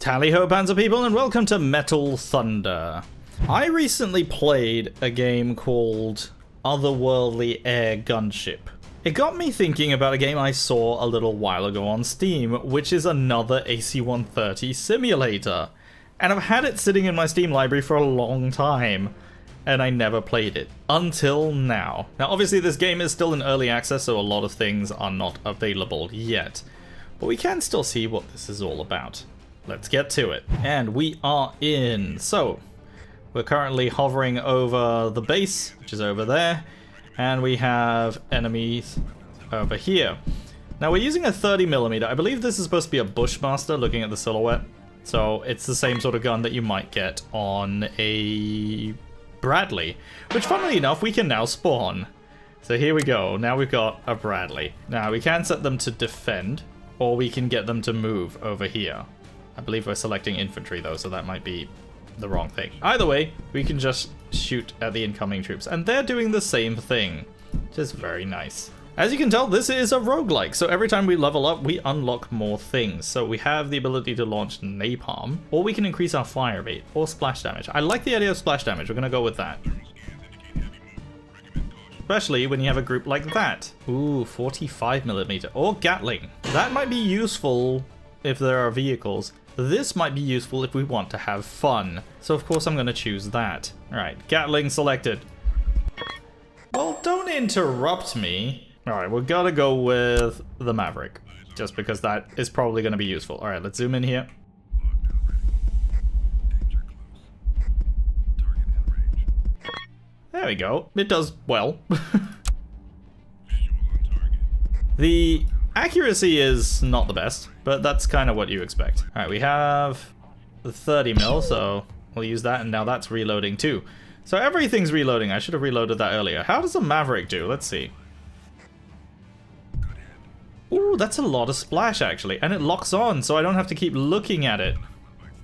Tally-ho, Panzer people, and welcome to Metal Thunder. I recently played a game called Otherworldly Air Gunship. It got me thinking about a game I saw a little while ago on Steam, which is another AC-130 simulator. And I've had it sitting in my Steam library for a long time, and I never played it. Until now. Now obviously this game is still in early access, so a lot of things are not available yet. But we can still see what this is all about. Let's get to it. And we are in. So, we're currently hovering over the base, which is over there. And we have enemies over here. Now we're using a 30mm. I believe this is supposed to be a Bushmaster, looking at the silhouette. So it's the same sort of gun that you might get on a Bradley. Which, funnily enough, we can now spawn. So here we go. Now we've got a Bradley. Now we can set them to defend, or we can get them to move over here. I believe we're selecting infantry though, so that might be the wrong thing. Either way, we can just shoot at the incoming troops, and they're doing the same thing, which is very nice. As you can tell, this is a roguelike, so every time we level up, we unlock more things. So we have the ability to launch napalm, or we can increase our fire rate, or splash damage. I like the idea of splash damage, we're gonna go with that. Especially when you have a group like that. Ooh, 45mm, or Gatling. That might be useful if there are vehicles. This might be useful if we want to have fun. So of course I'm going to choose that. Alright, Gatling selected. Well, don't interrupt me. Alright, we're gonna go with the Maverick. Just because that is probably going to be useful. Alright, let's zoom in here. There we go. It does well. The accuracy is not the best, but that's kind of what you expect. Alright, we have the 30mm, so we'll use that, and now that's reloading too. So everything's reloading. I should have reloaded that earlier. How does the Maverick do? Let's see. Ooh, that's a lot of splash actually, and it locks on, so I don't have to keep looking at it.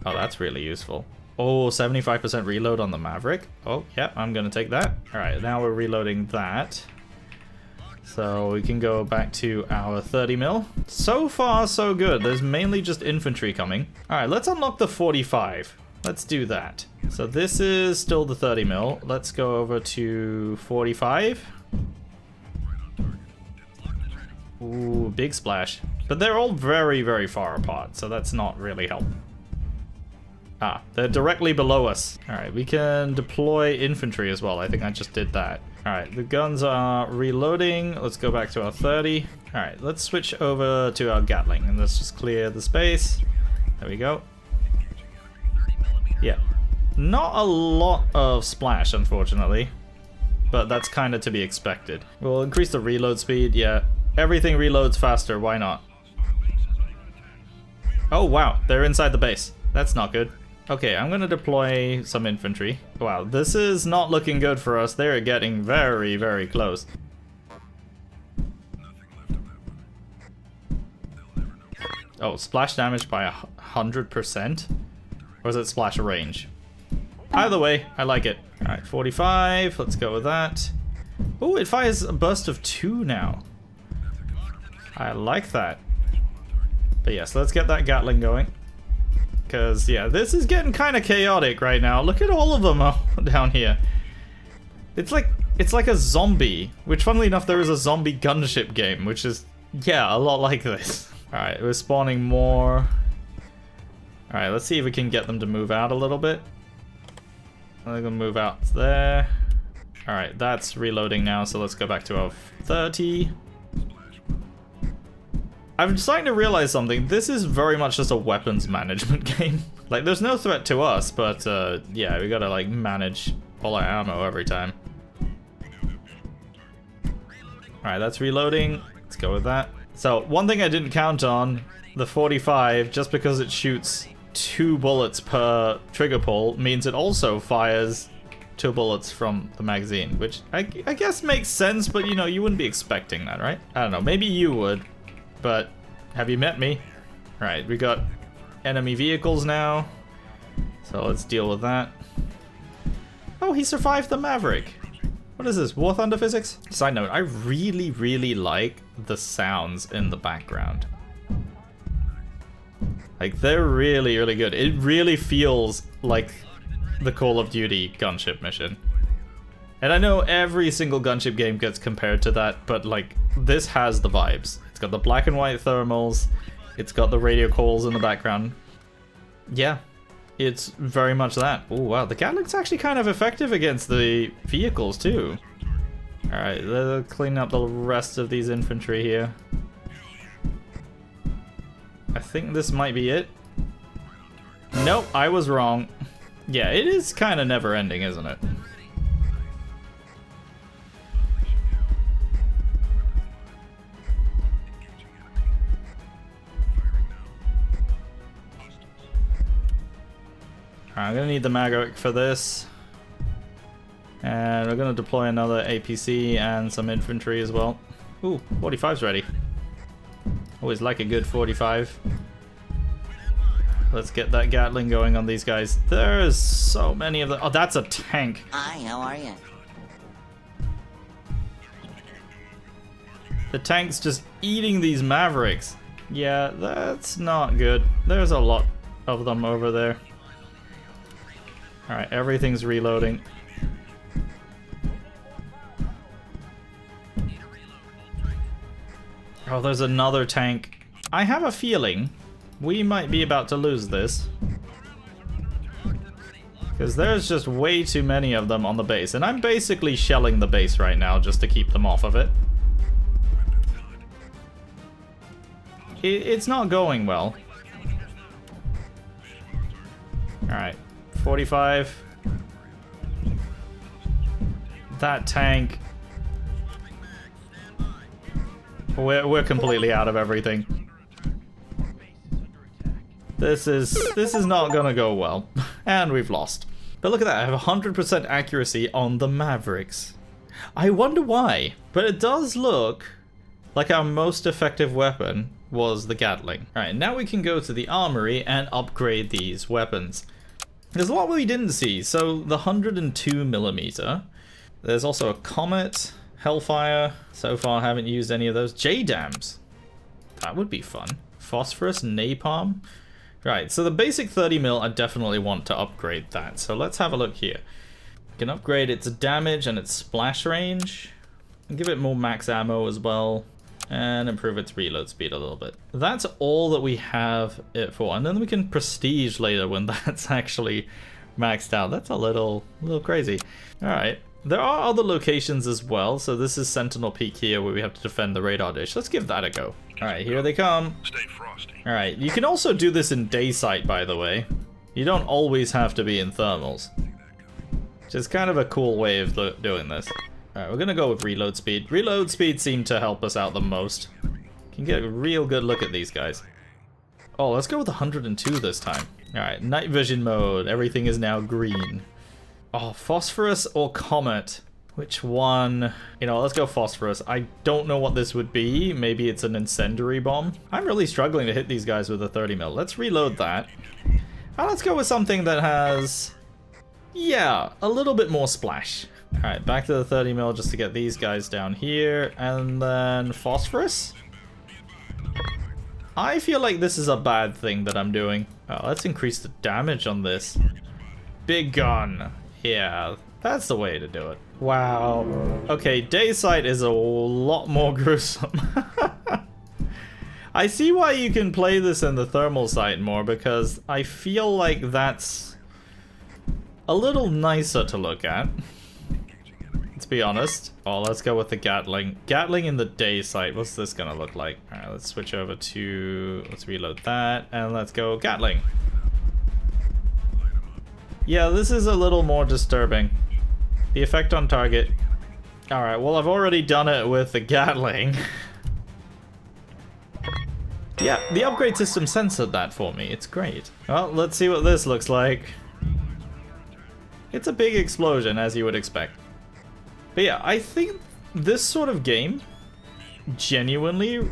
Oh, that's really useful. Oh, 75% reload on the Maverick. Oh, yeah, I'm gonna take that. Alright, now we're reloading that. So we can go back to our 30mm. So far, so good. There's mainly just infantry coming. Alright, let's unlock the 45. Let's do that. So this is still the 30mm. Let's go over to 45. Ooh, big splash. But they're all very, very far apart, so that's not really helpful. Ah, they're directly below us. Alright, we can deploy infantry as well. I think I just did that. Alright, the guns are reloading. Let's go back to our 30. Alright, let's switch over to our Gatling, and let's just clear the space. There we go. Yeah. Not a lot of splash, unfortunately. But that's kind of to be expected. We'll increase the reload speed, yeah. Everything reloads faster, why not? Oh wow, they're inside the base. That's not good. Okay, I'm gonna deploy some infantry. Wow, this is not looking good for us. They're getting very, very close. Oh, splash damage by 100%? Or is it splash range? Either way, I like it. Alright, 45, let's go with that. Oh, it fires a burst of 2 now. I like that. But yes, let's get that Gatling going. Because, yeah, this is getting kind of chaotic right now. Look at all of them down here. It's like a zombie. Which, funnily enough, there is a zombie gunship game, which is, yeah, a lot like this. Alright, we're spawning more. Alright, let's see if we can get them to move out a little bit. They're gonna move out there. Alright, that's reloading now, so let's go back to our 30. I'm starting to realize something. This is very much just a weapons management game. Like, there's no threat to us, but yeah, we gotta like manage all our ammo every time. Alright, that's reloading. Let's go with that. So, one thing I didn't count on, the 45, just because it shoots 2 bullets per trigger pull, means it also fires 2 bullets from the magazine, which I guess makes sense, but you know, you wouldn't be expecting that, right? I don't know, maybe you would. But have you met me? Right, we got enemy vehicles now. So let's deal with that. Oh, he survived the Maverick. What is this, War Thunder physics? Side note, I really, really like the sounds in the background. Like, they're really, really good. It really feels like the Call of Duty gunship mission. And I know every single gunship game gets compared to that, but like, this has the vibes. It's got the black and white thermals, it's got the radio calls in the background. Yeah, it's very much that. Oh wow, the Gatling's actually kind of effective against the vehicles too. Alright, let's clean up the rest of these infantry here. I think this might be it. Nope, I was wrong. Yeah, it is kind of never ending, isn't it? Alright, I'm gonna need the Maverick for this. And we're gonna deploy another APC and some infantry as well. Ooh, 45's ready. Always like a good 45. Let's get that Gatling going on these guys. There's so many of them. Oh, that's a tank. Hi, how are you? The tank's just eating these Mavericks. Yeah, that's not good. There's a lot of them over there. Alright, everything's reloading. Oh, there's another tank. I have a feeling we might be about to lose this. Because there's just way too many of them on the base. And I'm basically shelling the base right now just to keep them off of it. It's not going well. Alright, 45. That tank. We're completely out of everything. This is not gonna go well. And we've lost. But look at that, I have 100% accuracy on the Mavericks. I wonder why, but it does look like our most effective weapon was the Gatling. Alright, now we can go to the armory and upgrade these weapons. There's a lot we didn't see. So the 102mm. There's also a Comet, Hellfire. So far I haven't used any of those. J-Dams. That would be fun. Phosphorus, Napalm. Right, so the basic 30mm, I definitely want to upgrade that. So let's have a look here. We can upgrade its damage and its splash range. And give it more max ammo as well. And improve its reload speed a little bit. That's all that we have it for. And then we can prestige later when that's actually maxed out. That's a little crazy. Alright. There are other locations as well. So this is Sentinel Peak here where we have to defend the radar dish. Let's give that a go. Alright, here they come. Stay frosty. Alright, you can also do this in day sight, by the way. You don't always have to be in thermals. Which is kind of a cool way of doing this. Alright, we're gonna go with reload speed. Reload speed seemed to help us out the most. Can get a real good look at these guys. Oh, let's go with 102 this time. Alright, night vision mode. Everything is now green. Oh, Phosphorus or Comet? Which one? You know, let's go Phosphorus. I don't know what this would be. Maybe it's an incendiary bomb. I'm really struggling to hit these guys with a 30mm. Let's reload that. And let's go with something that has... yeah, a little bit more splash. Alright, back to the 30mm just to get these guys down here. And then Phosphorus? I feel like this is a bad thing that I'm doing. Oh, let's increase the damage on this. Big gun. Yeah, that's the way to do it. Wow. Okay, day sight is a lot more gruesome. I see why you can play this in the thermal sight more, because I feel like that's a little nicer to look at. Let's be honest. Oh, let's go with the Gatling. Gatling in the day sight. What's this gonna look like? Alright, let's switch over to... let's reload that, and let's go Gatling. Yeah, this is a little more disturbing. The effect on target. Alright, well I've already done it with the Gatling. Yeah, the upgrade system censored that for me. It's great. Well, let's see what this looks like. It's a big explosion, as you would expect. But yeah, I think this sort of game genuinely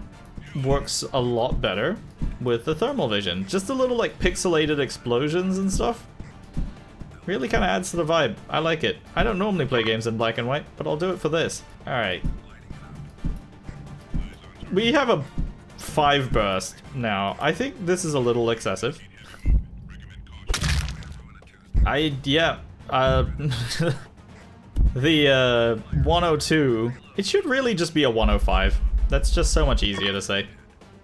works a lot better with the thermal vision. Just a little like pixelated explosions and stuff. Really kind of adds to the vibe. I like it. I don't normally play games in black and white, but I'll do it for this. Alright. We have 5 burst now. I think this is a little excessive. Yeah. The 102, it should really just be a 105. That's just so much easier to say.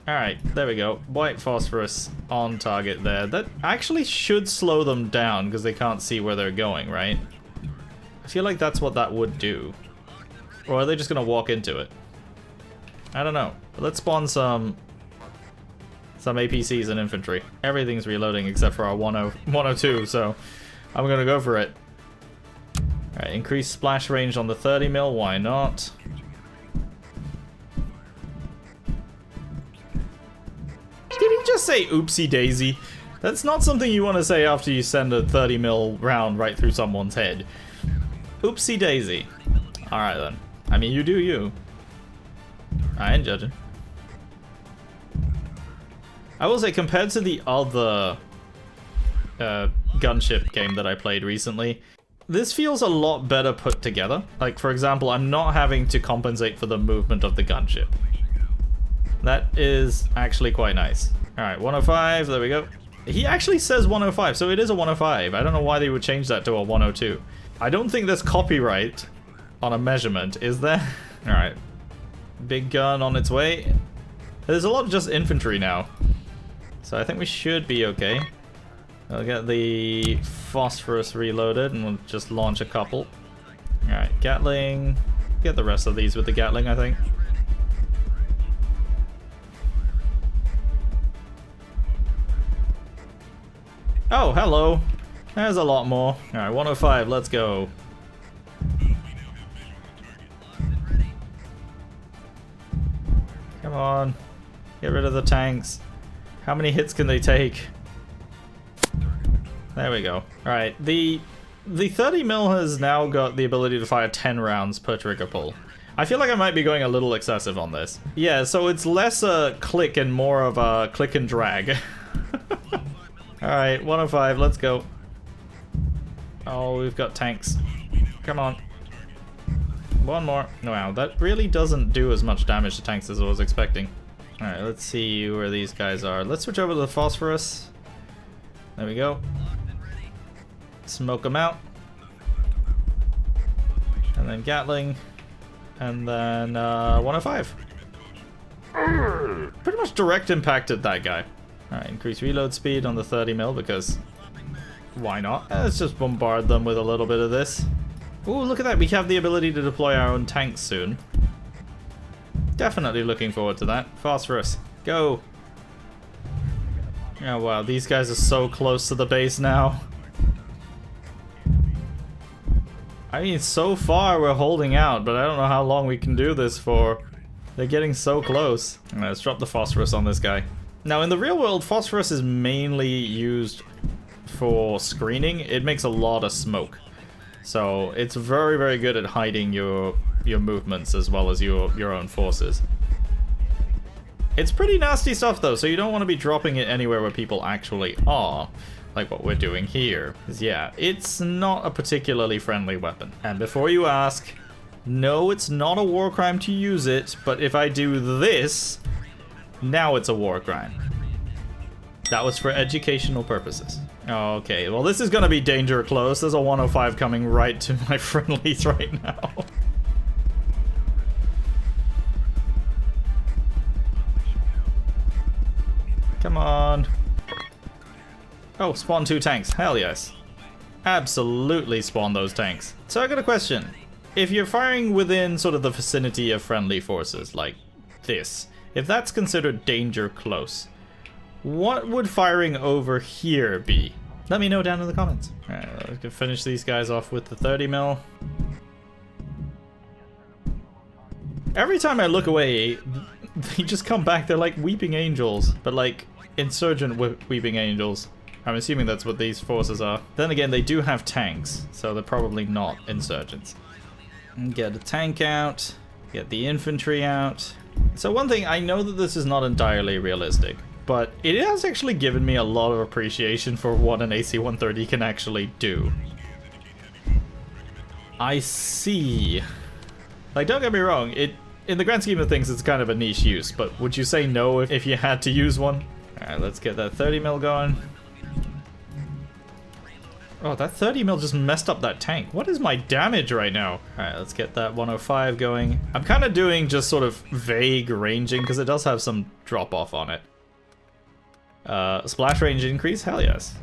Alright, there we go. White phosphorus on target there. That actually should slow them down because they can't see where they're going, right? I feel like that's what that would do. Or are they just gonna walk into it? I don't know. Let's spawn some APCs and infantry. Everything's reloading except for our 102, so I'm gonna go for it. Alright, increase splash range on the 30mm, why not? Did he just say oopsie daisy? That's not something you want to say after you send a 30mm round right through someone's head. Oopsie daisy. Alright then. I mean, you do you. I ain't judging. I will say, compared to the other gunship game that I played recently, this feels a lot better put together. Like, for example, I'm not having to compensate for the movement of the gunship. That is actually quite nice. Alright, 105, there we go. He actually says 105, so it is a 105. I don't know why they would change that to a 102. I don't think there's copyright on a measurement, is there? Alright. Big gun on its way. There's a lot of just infantry now. So I think we should be okay. I'll get the phosphorus reloaded and we'll just launch a couple. Alright, Gatling. Get the rest of these with the Gatling, I think. Oh, hello. There's a lot more. Alright, 105, let's go. Come on. Get rid of the tanks. How many hits can they take? There we go. Alright, the 30mm has now got the ability to fire 10 rounds per trigger pull. I feel like I might be going a little excessive on this. Yeah, so it's less a click and more of a click and drag. Alright, 105, let's go. Oh, we've got tanks. Come on. One more. Wow, that really doesn't do as much damage to tanks as I was expecting. Alright, let's see where these guys are. Let's switch over to the phosphorus. There we go. Smoke them out. And then Gatling. And then 105. Pretty much direct impacted that guy. Alright, increase reload speed on the 30mm because why not? Let's just bombard them with a little bit of this. Ooh, look at that. We have the ability to deploy our own tanks soon. Definitely looking forward to that. Phosphorus, go. Oh wow, these guys are so close to the base now. I mean, so far we're holding out, but I don't know how long we can do this for. They're getting so close. Alright, let's drop the phosphorus on this guy. Now, in the real world, phosphorus is mainly used for screening. It makes a lot of smoke. So, it's very, very good at hiding your movements as well as your own forces. It's pretty nasty stuff, though, so you don't want to be dropping it anywhere where people actually are. Like what we're doing here. 'Cause yeah, it's not a particularly friendly weapon. And before you ask, no, it's not a war crime to use it, but if I do this, now it's a war crime. That was for educational purposes. Okay, well this is gonna be danger close. There's a 105 coming right to my friendlies right now. Come on. Oh, spawn 2 tanks. Hell yes. Absolutely spawn those tanks. So I got a question. If you're firing within sort of the vicinity of friendly forces, like this, if that's considered danger close, what would firing over here be? Let me know down in the comments. Alright, we can finish these guys off with the 30mm. Every time I look away, they just come back. They're like weeping angels, but like insurgent weeping angels. I'm assuming that's what these forces are. Then again, they do have tanks, so they're probably not insurgents. Get the tank out, get the infantry out. So one thing, I know that this is not entirely realistic, but it has actually given me a lot of appreciation for what an AC-130 can actually do. I see. Like, don't get me wrong, in the grand scheme of things, it's kind of a niche use, but would you say no if you had to use one? Alright, let's get that 30 mil going. Oh, that 30 mil just messed up that tank. What is my damage right now? Alright, let's get that 105 going. I'm kind of doing just sort of vague ranging, because it does have some drop-off on it. Splash range increase? Hell yes.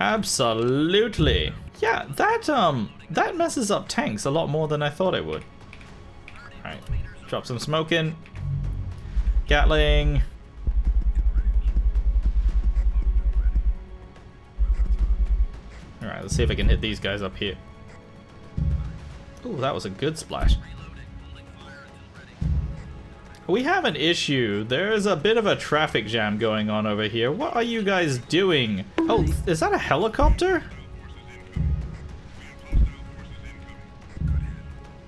Absolutely. Yeah, that messes up tanks a lot more than I thought it would. Alright, drop some smoke in. Gatling. Alright, let's see if I can hit these guys up here. Ooh, that was a good splash. We have an issue. There's a bit of a traffic jam going on over here. What are you guys doing? Oh, is that a helicopter?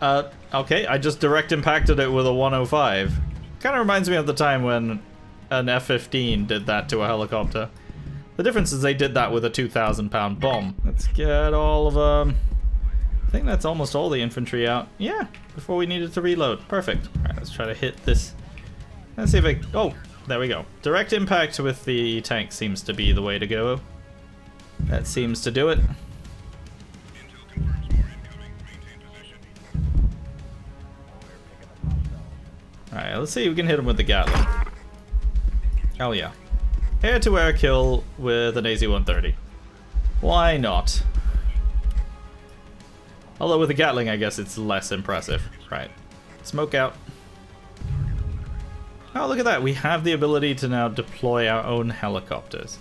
Okay, I just direct impacted it with a 105. Kind of reminds me of the time when an F-15 did that to a helicopter. The difference is they did that with a 2,000-pound bomb. Let's get all of them. I think that's almost all the infantry out. Yeah, before we needed to reload. Perfect. Alright, let's try to hit this. Let's see if I... Oh, there we go. Direct impact with the tank seems to be the way to go. That seems to do it. Alright, let's see if we can hit him with the Gatling. Oh yeah. Air-to-air kill with an AC-130. Why not? Although with the Gatling, I guess it's less impressive. Right. Smoke out. Oh, look at that. We have the ability to now deploy our own helicopters.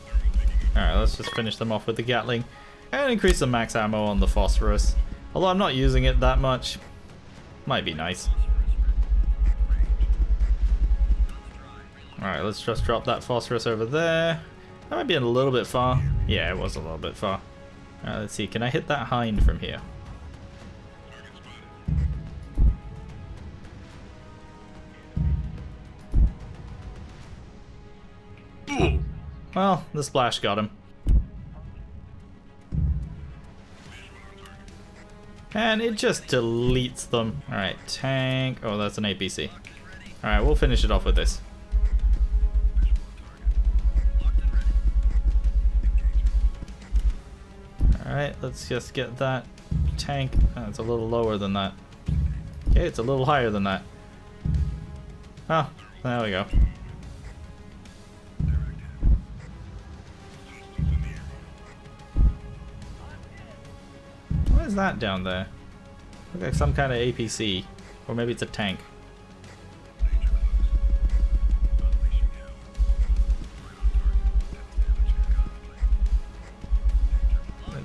Alright, let's just finish them off with the Gatling. And increase the max ammo on the phosphorus. Although I'm not using it that much. Might be nice. Alright, let's just drop that phosphorus over there. That might be a little bit far. Yeah, it was a little bit far. Alright, let's see. Can I hit that hind from here? Well, the splash got him. And it just deletes them. Alright, tank. Oh, that's an APC. Alright, we'll finish it off with this. Alright, let's just get that tank. Oh, it's a little lower than that. Okay, it's a little higher than that. Oh, there we go. What is that down there? Looks like some kind of APC. Or maybe it's a tank.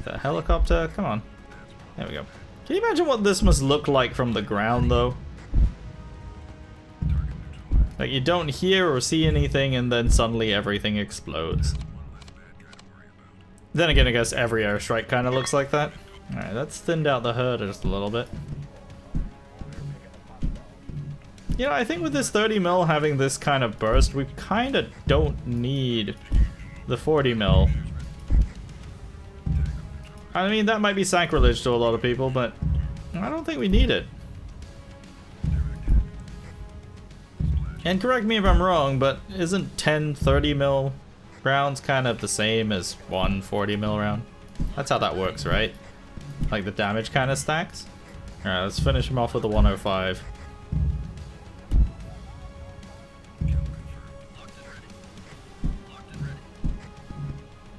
The helicopter, come on. There we go. Can you imagine what this must look like from the ground, though? Like, you don't hear or see anything, and then suddenly everything explodes. Then again, I guess every airstrike kind of looks like that. Alright, that's thinned out the herd just a little bit. You know, I think with this 30 mil having this kind of burst, we kind of don't need the 40 mil. I mean, that might be sacrilege to a lot of people, but I don't think we need it. And correct me if I'm wrong, but isn't 10 30 mil rounds kind of the same as one 40 mil round? That's how that works, right? Like the damage kind of stacks? Alright, let's finish him off with a 105.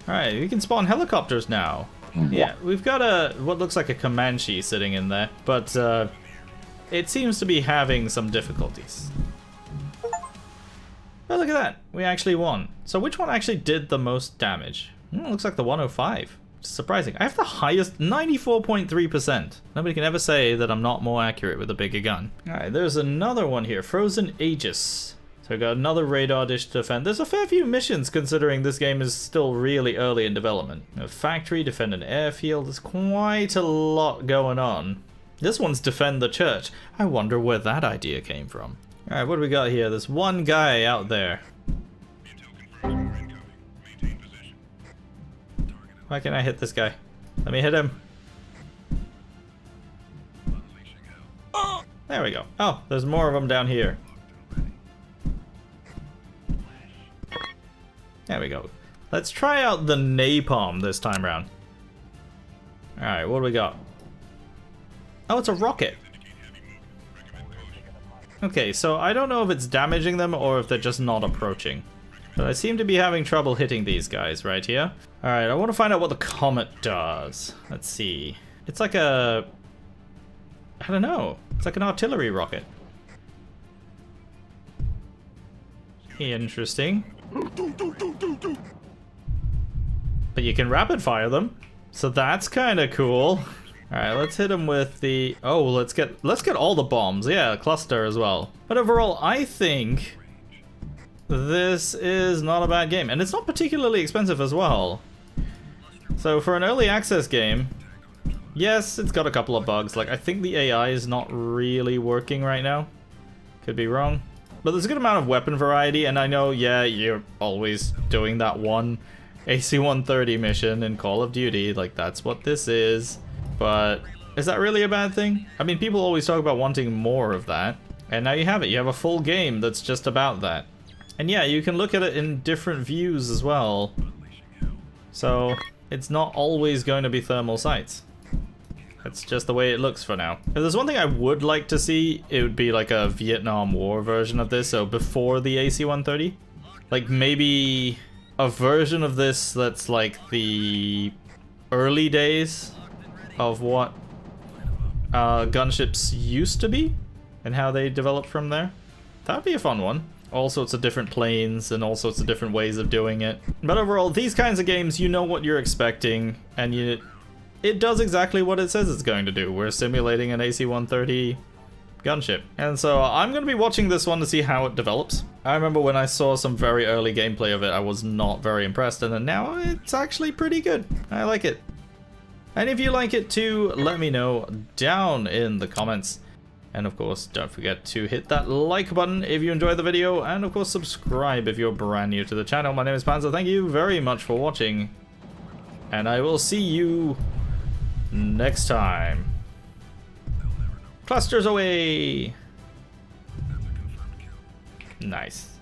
Alright, we can spawn helicopters now. Yeah, we've got what looks like a Comanche sitting in there, but it seems to be having some difficulties. Oh, look at that. We actually won. So which one actually did the most damage? Looks like the 105. Surprising. I have the highest, 94.3%. Nobody can ever say that I'm not more accurate with a bigger gun. Alright, there's another one here. Frozen Aegis. So we got another radar dish to defend. There's a fair few missions considering this game is still really early in development. A factory, defend an airfield. There's quite a lot going on. This one's defend the church. I wonder where that idea came from. Alright, what do we got here? There's one guy out there. Why can't I hit this guy? Let me hit him. Oh, There we go. Oh, there's more of them down here. There we go. Let's try out the napalm this time around. Alright, what do we got? Oh, it's a rocket. Okay, so I don't know if it's damaging them or if they're just not approaching. But I seem to be having trouble hitting these guys right here. Alright, I want to find out what the comet does. Let's see. It's like a... I don't know. It's like an artillery rocket. Interesting. But you can rapid fire them. So that's kind of cool. Alright, let's hit them with the... Oh, let's get all the bombs. Yeah, cluster as well. But overall, I think this is not a bad game. And it's not particularly expensive as well. So for an early access game, yes, it's got a couple of bugs. Like, I think the AI is not really working right now. Could be wrong. But there's a good amount of weapon variety, and I know, yeah, you're always doing that one AC-130 mission in Call of Duty. Like, that's what this is. But is that really a bad thing? I mean, people always talk about wanting more of that. And now you have it. You have a full game that's just about that. And yeah, you can look at it in different views as well. So it's not always going to be thermal sights. That's just the way it looks for now. If there's one thing I would like to see, it would be like a Vietnam War version of this, so before the AC-130. Like maybe a version of this that's like the early days of what gunships used to be and how they developed from there. That'd be a fun one. All sorts of different planes and all sorts of different ways of doing it. But overall, these kinds of games, you know what you're expecting, and it does exactly what it says it's going to do. We're simulating an AC-130 gunship. And so I'm going to be watching this one to see how it develops. I remember when I saw some very early gameplay of it, I was not very impressed, and then now it's actually pretty good. I like it. And if you like it too, let me know down in the comments. And of course, don't forget to hit that like button if you enjoyed the video, and of course subscribe if you're brand new to the channel. My name is Panzer, thank you very much for watching, and I will see you next time. Clusters away! Nice.